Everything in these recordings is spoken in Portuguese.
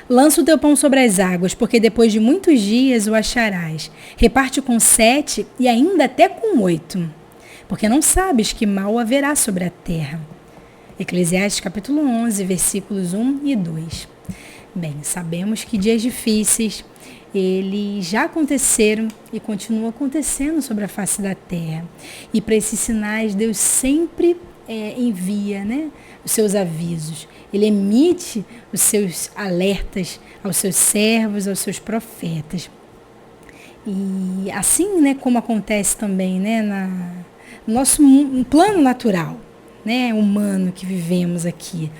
Lança o teu pão sobre as águas, porque depois de muitos dias o acharás. Reparte com 7 e ainda até com 8, porque não sabes que mal haverá sobre a terra. Eclesiastes capítulo 11, versículos 1 e 2. Bem, sabemos que dias difíceis, eles já aconteceram e continuam acontecendo sobre a face da terra. E para esses sinais, Deus sempre envia, né, os seus avisos. Ele emite os seus alertas aos seus servos, aos seus profetas. E assim, né, como acontece também, né, no nosso plano natural, né, humano que vivemos aqui,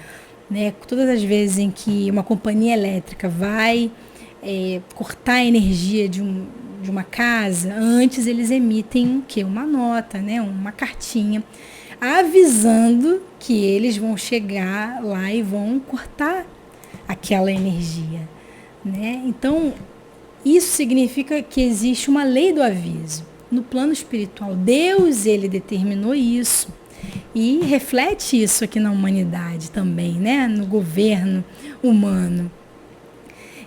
né, todas as vezes em que uma companhia elétrica vai cortar a energia de uma casa, antes eles emitem o quê? Uma nota, né, uma cartinha, avisando que eles vão chegar lá e vão cortar aquela energia, né? Então, isso significa que existe uma lei do aviso. No plano espiritual, Deus, ele determinou isso e reflete isso aqui na humanidade também, né? No governo humano.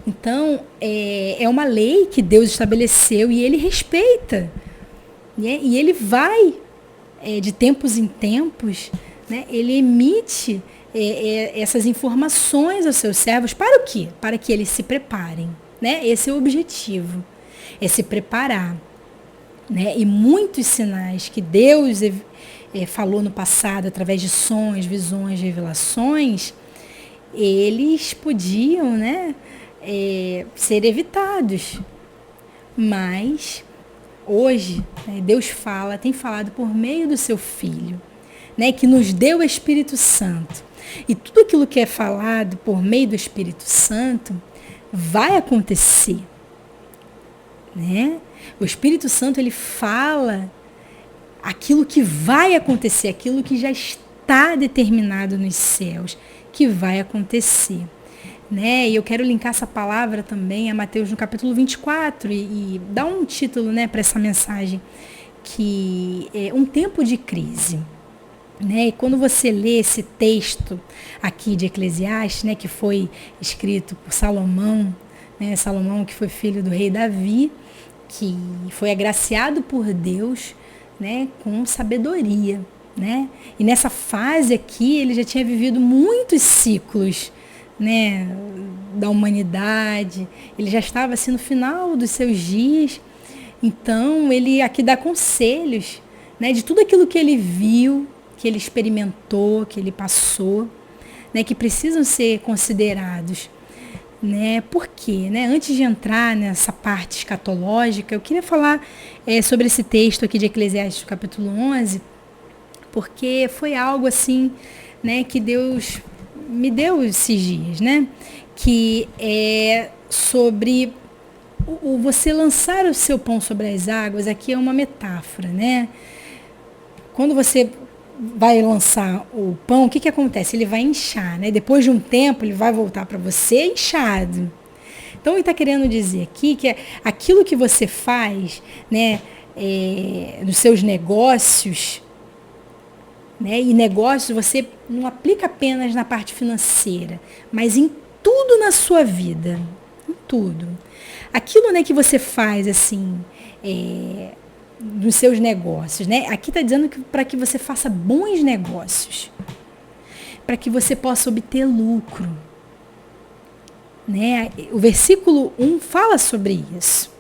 Então, é uma lei que Deus estabeleceu e ele respeita, né? E ele vai, de tempos em tempos, né? Ele emite essas informações aos seus servos para o quê? Para que eles se preparem, né? Esse é o objetivo, é se preparar, né? E muitos sinais que Deus falou no passado, através de sonhos, visões, revelações, eles podiam, né, ser evitados. Mas hoje, né, Deus tem falado por meio do seu Filho, né, que nos deu o Espírito Santo. E tudo aquilo que é falado por meio do Espírito Santo vai acontecer, né? O Espírito Santo, ele fala aquilo que vai acontecer, aquilo que já está determinado nos céus, que vai acontecer, né? E eu quero linkar essa palavra também a Mateus no capítulo 24 e dar um título, né, para essa mensagem, que é um tempo de crise. Né? E quando você lê esse texto aqui de Eclesiastes, né, que foi escrito por Salomão, né, Salomão que foi filho do rei Davi, que foi agraciado por Deus, né, com sabedoria, né? E nessa fase aqui ele já tinha vivido muitos ciclos, né, da humanidade, ele já estava assim no final dos seus dias. Então ele aqui dá conselhos, né, de tudo aquilo que ele viu, que ele experimentou, que ele passou, né, que precisam ser considerados, né? Por quê? Né? Antes de entrar nessa parte escatológica, eu queria falar sobre esse texto aqui de Eclesiastes, capítulo 11, porque foi algo assim, né, que Deus me deu esses dias, né? Que é sobre você lançar o seu pão sobre as águas. Aqui é uma metáfora, né? Quando você vai lançar o pão, o que acontece? Ele vai inchar, né? Depois de um tempo, ele vai voltar para você inchado. Então, ele está querendo dizer aqui que aquilo que você faz, né, nos seus negócios, né, e negócios você não aplica apenas na parte financeira, mas em tudo na sua vida, em tudo. Aquilo, né, que você faz, assim, dos seus negócios, né? Aqui está dizendo que para que você faça bons negócios, para que você possa obter lucro, né? O versículo 1 fala sobre isso.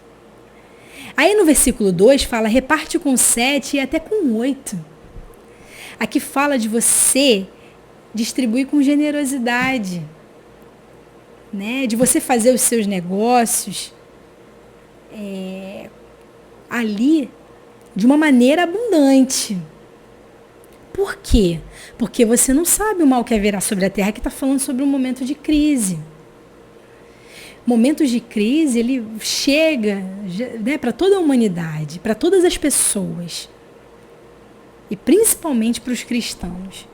Aí no versículo 2 fala, reparte com 7 e até com 8. Aqui fala de você distribuir com generosidade, né? De você fazer os seus negócios ali de uma maneira abundante. Por quê? Porque você não sabe o mal que haverá sobre a terra, que está falando sobre um momento de crise. Momentos de crise, ele chega, né, para toda a humanidade, para todas as pessoas. E principalmente para os cristãos.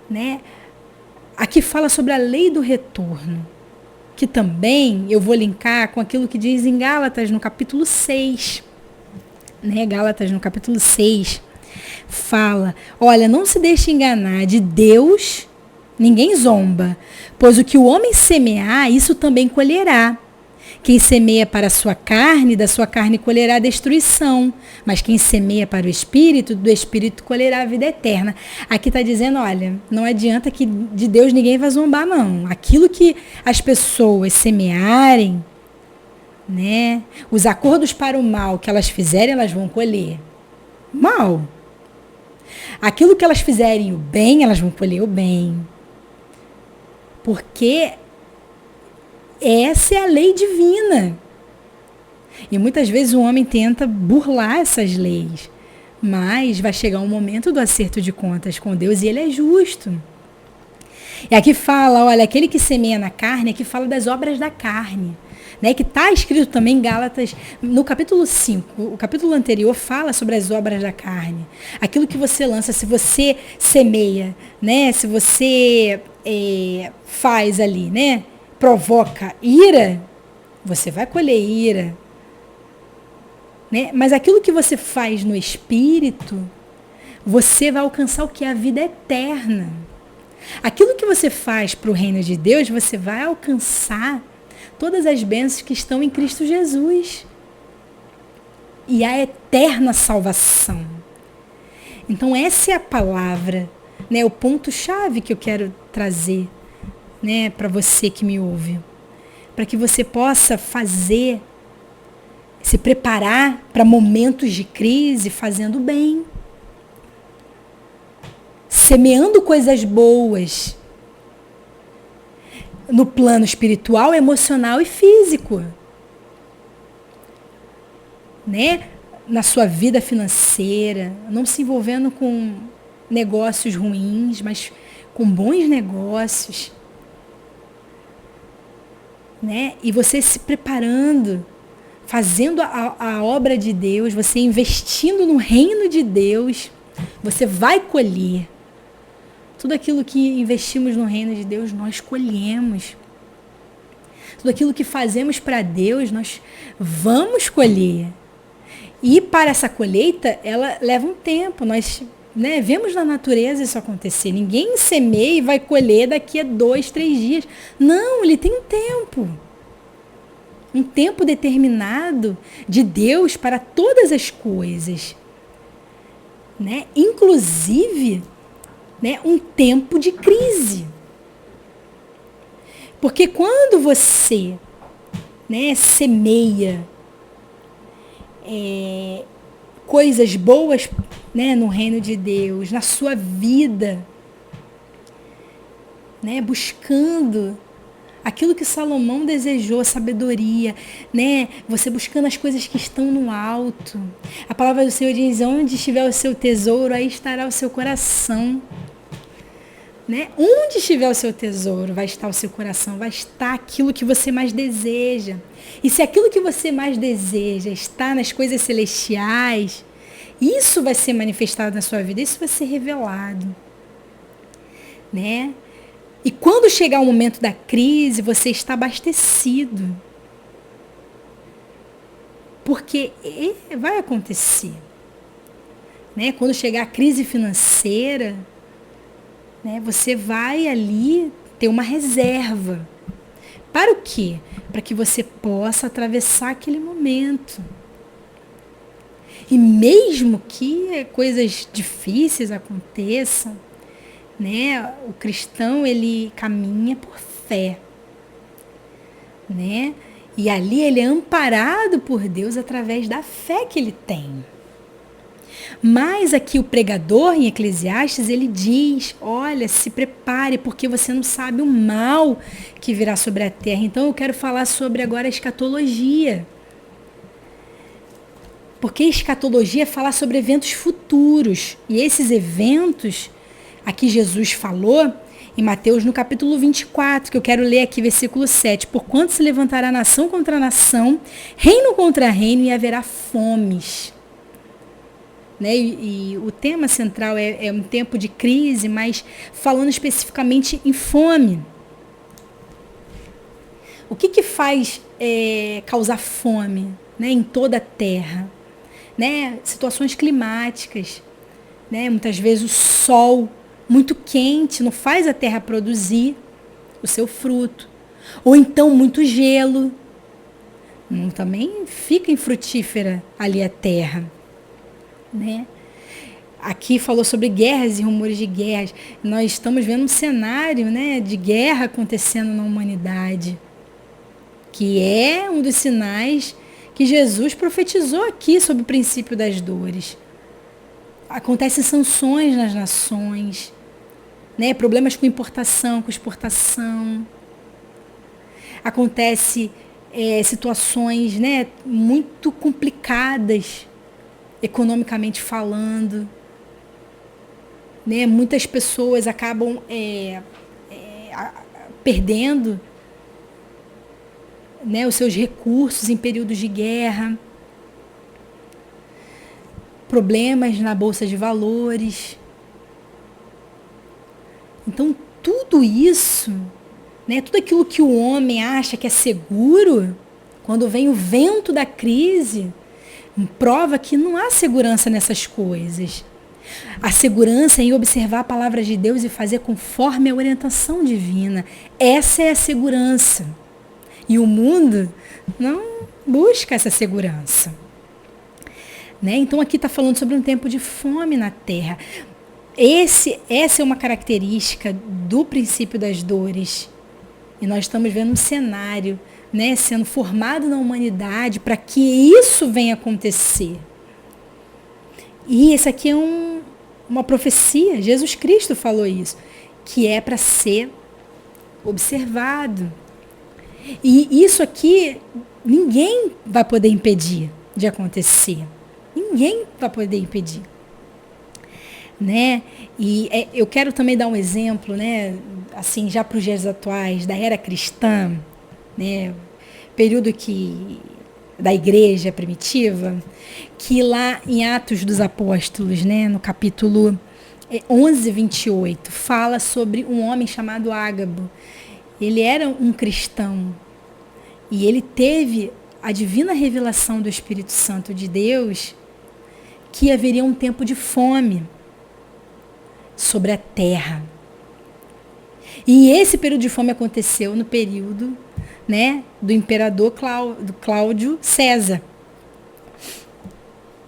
Né? Aqui fala sobre a lei do retorno, que também eu vou linkar com aquilo que diz em Gálatas, no capítulo 6. Né, Gálatas no capítulo 6 fala, olha, não se deixe enganar, de Deus Ninguém zomba, pois o que o homem semear, isso também colherá. Quem semeia para a sua carne, da sua carne colherá a destruição. Mas quem semeia para o Espírito, do Espírito colherá a vida eterna. Aqui está dizendo, olha, não adianta que de Deus ninguém vai zombar, não. Aquilo que as pessoas semearem, né, os acordos para o mal que elas fizerem, elas vão colher mal. Aquilo que elas fizerem o bem, elas vão colher o bem. Porque essa é a lei divina. E muitas vezes o homem tenta burlar essas leis. Mas vai chegar um momento do acerto de contas com Deus e ele é justo. E aqui fala, olha, aquele que semeia na carne, aqui fala das obras da carne. Né, que está escrito também em Gálatas, no capítulo 5, o capítulo anterior fala sobre as obras da carne. Aquilo que você lança, se você semeia, né, se você faz ali, né, provoca ira, você vai colher ira. Né? Mas aquilo que você faz no Espírito, você vai alcançar o que é a vida eterna. Aquilo que você faz para o reino de Deus, você vai alcançar todas as bênçãos que estão em Cristo Jesus. E a eterna salvação. Então essa é a palavra, né, o ponto-chave que eu quero trazer, né, para você que me ouve. Para que você possa fazer, se preparar para momentos de crise fazendo bem. Semeando coisas boas. No plano espiritual, emocional e físico. Né? Na sua vida financeira, não se envolvendo com negócios ruins, mas com bons negócios. Né? E você se preparando, fazendo a obra de Deus, você investindo no reino de Deus, você vai colher. Tudo aquilo que investimos no reino de Deus, nós colhemos. Tudo aquilo que fazemos para Deus, nós vamos colher. E para essa colheita, ela leva um tempo. Nós, né, vemos na natureza isso acontecer. Ninguém semeia e vai colher daqui a 2, 3 dias. Não, ele tem um tempo. Um tempo determinado de Deus para todas as coisas. Né? Inclusive, né, um tempo de crise. Porque quando você, né, semeia coisas boas, né, no reino de Deus, na sua vida, né, buscando aquilo que Salomão desejou, sabedoria, né, você buscando as coisas que estão no alto. A palavra do Senhor diz, onde estiver o seu tesouro, aí estará o seu coração. Né? Onde estiver o seu tesouro, vai estar o seu coração, vai estar aquilo que você mais deseja. E se aquilo que você mais deseja está nas coisas celestiais, isso vai ser manifestado na sua vida, isso vai ser revelado. Né? E quando chegar o momento da crise, você está abastecido. Porque vai acontecer. Né? Quando chegar a crise financeira, né, você vai ali ter uma reserva. Para o quê? Para que você possa atravessar aquele momento. E mesmo que coisas difíceis aconteçam, né, o cristão ele caminha por fé. Né? E ali ele é amparado por Deus através da fé que ele tem. Mas aqui o pregador em Eclesiastes, ele diz, olha, se prepare, porque você não sabe o mal que virá sobre a terra. Então eu quero falar sobre agora a escatologia. Porque escatologia é falar sobre eventos futuros. E esses eventos, aqui Jesus falou, em Mateus no capítulo 24, que eu quero ler aqui, versículo 7. Porquanto se levantará nação contra nação, reino contra reino, e haverá fomes. Né? E o tema central é um tempo de crise, mas falando especificamente em fome. O que faz causar fome, né, em toda a terra? Né? Situações climáticas. Né? Muitas vezes o sol muito quente, não faz a terra produzir o seu fruto. Ou então muito gelo, também fica infrutífera ali a terra, né? Aqui falou sobre guerras e rumores de guerras. Nós estamos vendo um cenário, né, de guerra acontecendo na humanidade, que é um dos sinais que Jesus profetizou aqui sobre o princípio das dores. Acontecem sanções nas nações, né, problemas com importação, com exportação. Acontece situações, né, muito complicadas, economicamente falando. Né, muitas pessoas acabam perdendo, né, os seus recursos em períodos de guerra, problemas na bolsa de valores. Então, tudo isso, né, tudo aquilo que o homem acha que é seguro, quando vem o vento da crise, prova que não há segurança nessas coisas. A segurança é em observar a palavra de Deus e fazer conforme a orientação divina. Essa é a segurança. E o mundo não busca essa segurança. Né? Então aqui está falando sobre um tempo de fome na terra. Essa é uma característica do princípio das dores. E nós estamos vendo um cenário, né, sendo formado na humanidade para que isso venha acontecer. E isso aqui é uma profecia, Jesus Cristo falou isso, que é para ser observado. E isso aqui, ninguém vai poder impedir de acontecer. Ninguém vai poder impedir. Né? E eu quero também dar um exemplo, né, assim, já para os dias atuais, da era cristã, né, período da igreja primitiva, que lá em Atos dos Apóstolos, né, no capítulo 11, 28, fala sobre um homem chamado Ágabo. Ele era um cristão e ele teve a divina revelação do Espírito Santo de Deus que haveria um tempo de fome sobre a terra. E esse período de fome aconteceu no período, né, do imperador Cláudio César.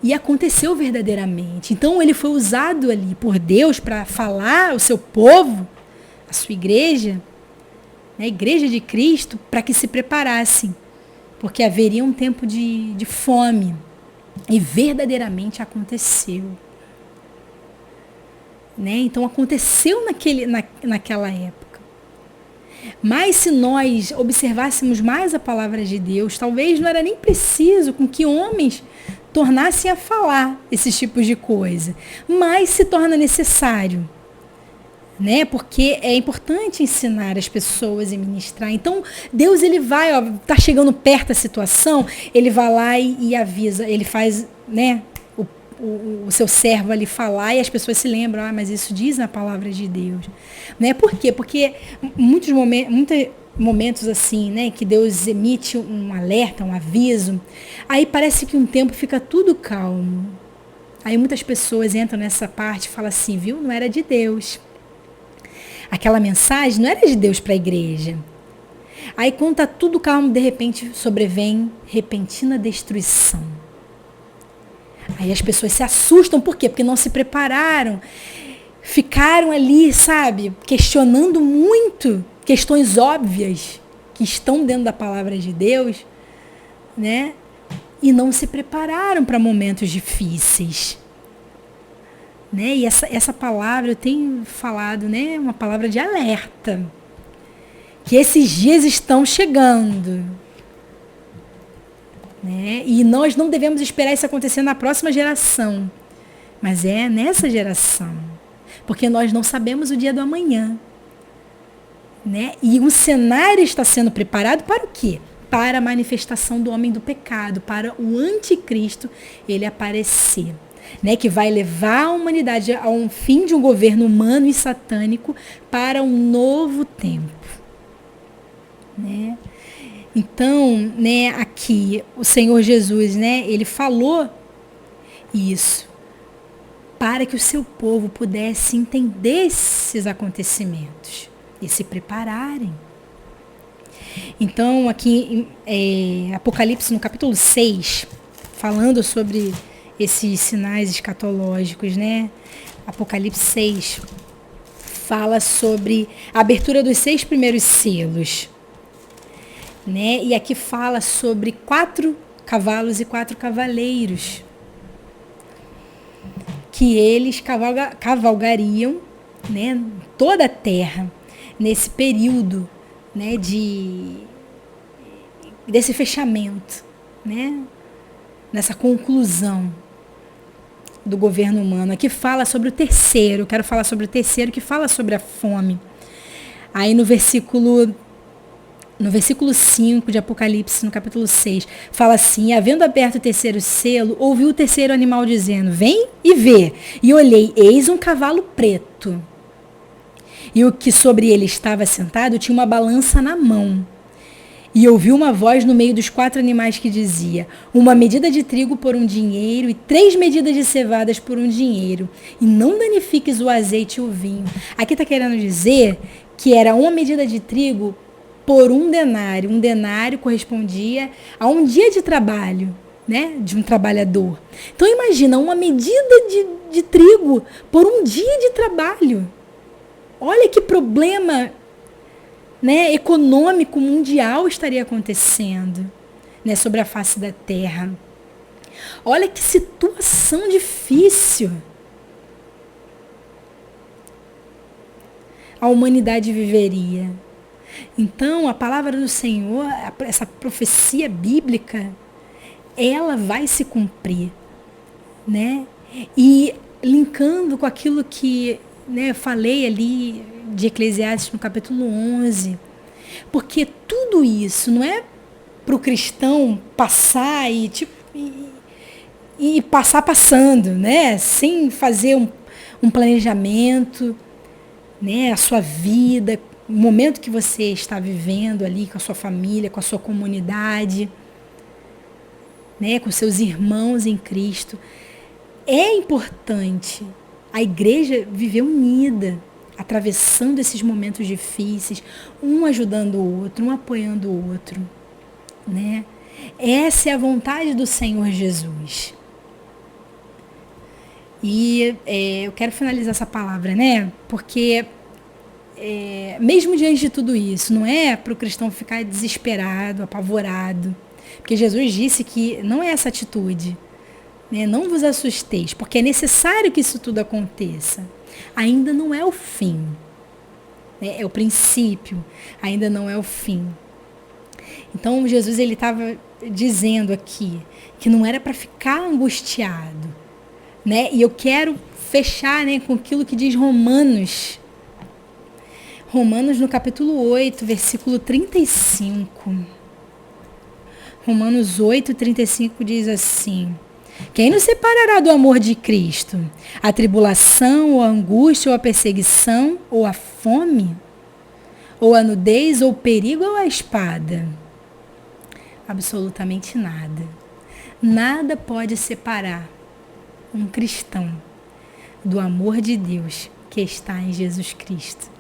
E aconteceu verdadeiramente. Então ele foi usado ali por Deus para falar ao seu povo, a sua igreja, né, a igreja de Cristo, para que se preparassem. Porque haveria um tempo de fome. E verdadeiramente aconteceu. Né? Então aconteceu naquela época. Mas se nós observássemos mais a palavra de Deus, talvez não era nem preciso com que homens tornassem a falar esses tipos de coisa. Mas se torna necessário. Né? Porque é importante ensinar as pessoas e ministrar. Então, Deus, ele vai, tá chegando perto a situação, ele vai lá e avisa, ele faz, né, o seu servo ali falar e as pessoas se lembram, mas isso diz na palavra de Deus. Né? Por quê? Porque muitos momentos assim, né, que Deus emite um alerta, um aviso, aí parece que um tempo fica tudo calmo. Aí muitas pessoas entram nessa parte e falam assim, viu, não era de Deus. Aquela mensagem não era de Deus para a igreja. Aí quando está tudo calmo, de repente sobrevém repentina destruição. Aí as pessoas se assustam, por quê? Porque não se prepararam. Ficaram ali, sabe, questionando muito questões óbvias que estão dentro da palavra de Deus, né? E não se prepararam para momentos difíceis. Né? E essa palavra, eu tenho falado, né, uma palavra de alerta. Que esses dias estão chegando. Né? E nós não devemos esperar isso acontecer na próxima geração. Mas é nessa geração. Porque nós não sabemos o dia do amanhã. Né? E o cenário está sendo preparado para o quê? Para a manifestação do homem do pecado, para o anticristo ele aparecer. Né, que vai levar a humanidade a um fim de um governo humano e satânico para um novo tempo. Né? Então, né, aqui o Senhor Jesus, né, ele falou isso. para que o seu povo pudesse entender esses acontecimentos e se prepararem. Então, aqui em Apocalipse, no capítulo 6, falando sobre esses sinais escatológicos, né? Apocalipse 6 fala sobre a abertura dos 6 primeiros selos, né? E aqui fala sobre 4 cavalos e 4 cavaleiros, que eles cavalgariam, né, toda a terra nesse período, né, desse fechamento, né, nessa conclusão do governo humano. Aqui fala sobre o terceiro, quero falar sobre o terceiro, que fala sobre a fome. Aí no versículo 5 de Apocalipse, no capítulo 6, fala assim: havendo aberto o terceiro selo, ouvi o terceiro animal dizendo: vem e vê. E olhei, eis um cavalo preto. E o que sobre ele estava sentado tinha uma balança na mão. E ouvi uma voz no meio dos 4 animais que dizia: uma medida de trigo por um dinheiro e 3 medidas de cevadas por um dinheiro. E não danifiques o azeite e o vinho. Aqui está querendo dizer que era uma medida de trigo por um denário. Um denário correspondia a um dia de trabalho, né, de um trabalhador. Então imagina, uma medida de trigo por um dia de trabalho. Olha que problema, né, econômico mundial estaria acontecendo, né, sobre a face da terra. Olha que situação difícil a humanidade viveria. Então, a palavra do Senhor, essa profecia bíblica, ela vai se cumprir, né? E linkando com aquilo que, né, eu falei ali de Eclesiastes no capítulo 11, porque tudo isso não é para o cristão passar e passar passando, né, sem fazer um planejamento, né, a sua vida, o momento que você está vivendo ali com a sua família, com a sua comunidade, né, com seus irmãos em Cristo. É importante a igreja viver unida, atravessando esses momentos difíceis, um ajudando o outro, um apoiando o outro, né? Essa é a vontade do Senhor Jesus. E eu quero finalizar essa palavra, né? Porque mesmo diante de tudo isso, não é para o cristão ficar desesperado, apavorado, porque Jesus disse que não é essa atitude, né? Não vos assusteis, porque é necessário que isso tudo aconteça. Ainda não é o fim, né? É o princípio, ainda não é o fim. Então Jesus, ele estava dizendo aqui que não era para ficar angustiado, né? E eu quero fechar, né, com aquilo que diz Romanos no capítulo 8, versículo 35. Romanos 8, 35 diz assim: quem nos separará do amor de Cristo? A tribulação, ou a angústia, ou a perseguição, ou a fome? Ou a nudez, ou o perigo, ou a espada? Absolutamente nada. Nada pode separar um cristão do amor de Deus que está em Jesus Cristo.